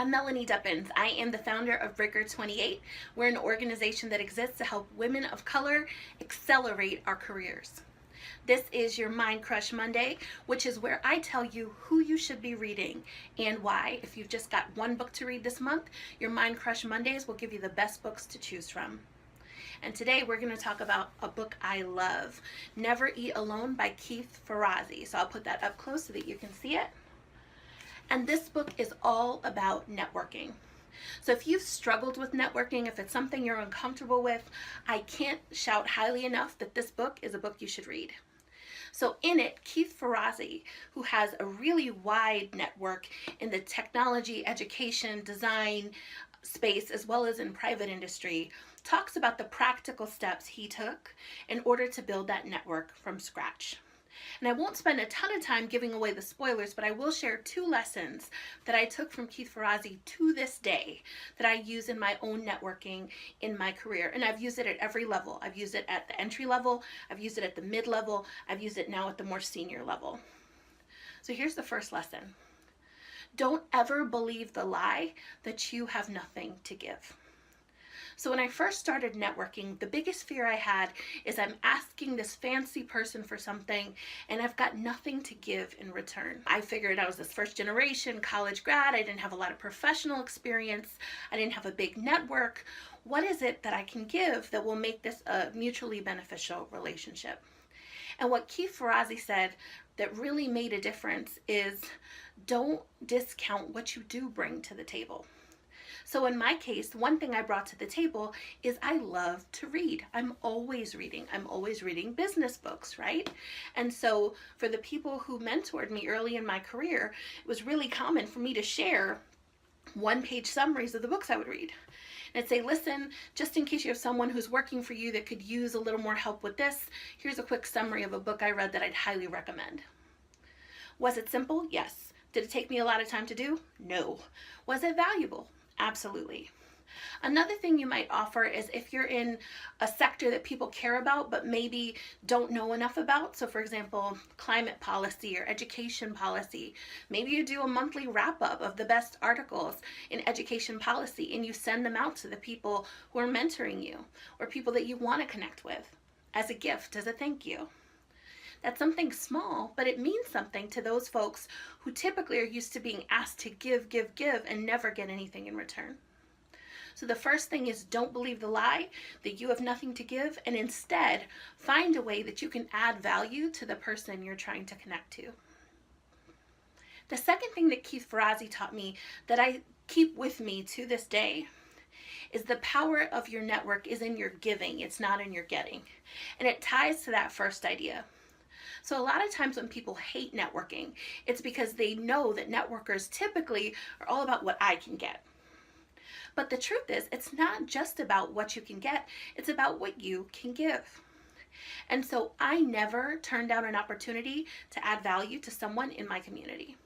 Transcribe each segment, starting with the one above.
I'm Melanie Duppins. I am the founder of Breaker 28. We're an organization that exists to help women of color accelerate our careers. This is your MindCrush Monday, which is where I tell you who you should be reading and why. If you've just got one book to read this month, your MindCrush Mondays will give you the best books to choose from. And today we're going to talk about a book I love, Never Eat Alone by Keith Ferrazzi. So I'll put that up close so that you can see it. And this book is all about networking. So if you've struggled with networking, if it's something you're uncomfortable with, I can't shout highly enough that this book is a book you should read. So in it, Keith Ferrazzi, who has a really wide network in the technology, education, design space, as well as in private industry, talks about the practical steps he took in order to build that network from scratch. And I won't spend a ton of time giving away the spoilers, but I will share 2 lessons that I took from Keith Ferrazzi to this day that I use in my own networking in my career. And I've used it at every level. I've used it at the entry level, I've used it at the mid level, I've used it now at the more senior level. So here's the first lesson. Don't ever believe the lie that you have nothing to give. So when I first started networking, the biggest fear I had is I'm asking this fancy person for something and I've got nothing to give in return. I figured I was this first generation college grad. I didn't have a lot of professional experience. I didn't have a big network. What is it that I can give that will make this a mutually beneficial relationship? And what Keith Ferrazzi said that really made a difference is don't discount what you do bring to the table. So in my case, one thing I brought to the table is I love to read. I'm always reading. I'm always reading business books, right? And so for the people who mentored me early in my career, it was really common for me to share one-page summaries of the books I would read. And I'd say, listen, just in case you have someone who's working for you that could use a little more help with this, here's a quick summary of a book I read that I'd highly recommend. Was it simple? Yes. Did it take me a lot of time to do? No. Was it valuable? Absolutely. Another thing you might offer is if you're in a sector that people care about but maybe don't know enough about. So for example, climate policy or education policy. Maybe you do a monthly wrap-up of the best articles in education policy and you send them out to the people who are mentoring you or people that you want to connect with as a gift, as a thank you. That's something small, but it means something to those folks who typically are used to being asked to give, and never get anything in return. So the first thing is don't believe the lie that you have nothing to give, and instead find a way that you can add value to the person you're trying to connect to. The second thing that Keith Ferrazzi taught me that I keep with me to this day is the power of your network is in your giving, it's not in your getting. And it ties to that first idea. So a lot of times when people hate networking, it's because they know that networkers typically are all about what I can get. But the truth is, it's not just about what you can get, it's about what you can give. And so I never turn down an opportunity to add value to someone in my community.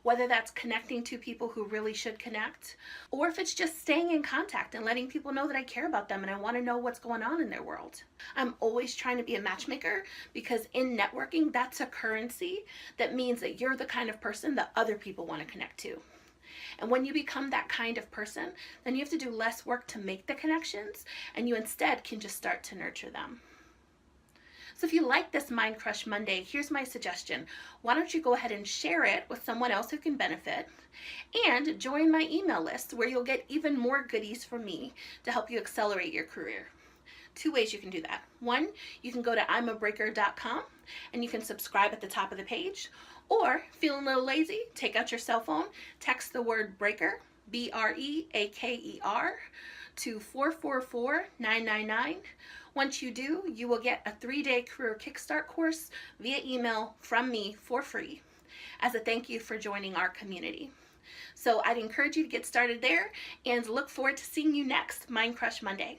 Whether that's connecting to people who really should connect, or if it's just staying in contact and letting people know that I care about them and I want to know what's going on in their world. I'm always trying to be a matchmaker because in networking, that's a currency that means that you're the kind of person that other people want to connect to. And when you become that kind of person, then you have to do less work to make the connections and you instead can just start to nurture them. So if you like this MindCrush Monday, here's my suggestion. Why don't you go ahead and share it with someone else who can benefit and join my email list where you'll get even more goodies from me to help you accelerate your career. 2 ways you can do that. 1, you can go to imabreaker.com and you can subscribe at the top of the page. Or feeling a little lazy, take out your cell phone, text the word breaker, BREAKER, to 444-999. Once you do, you will get a 3-day career kickstart course via email from me for free as a thank you for joining our community. So I'd encourage you to get started there and look forward to seeing you next MindCrush Monday.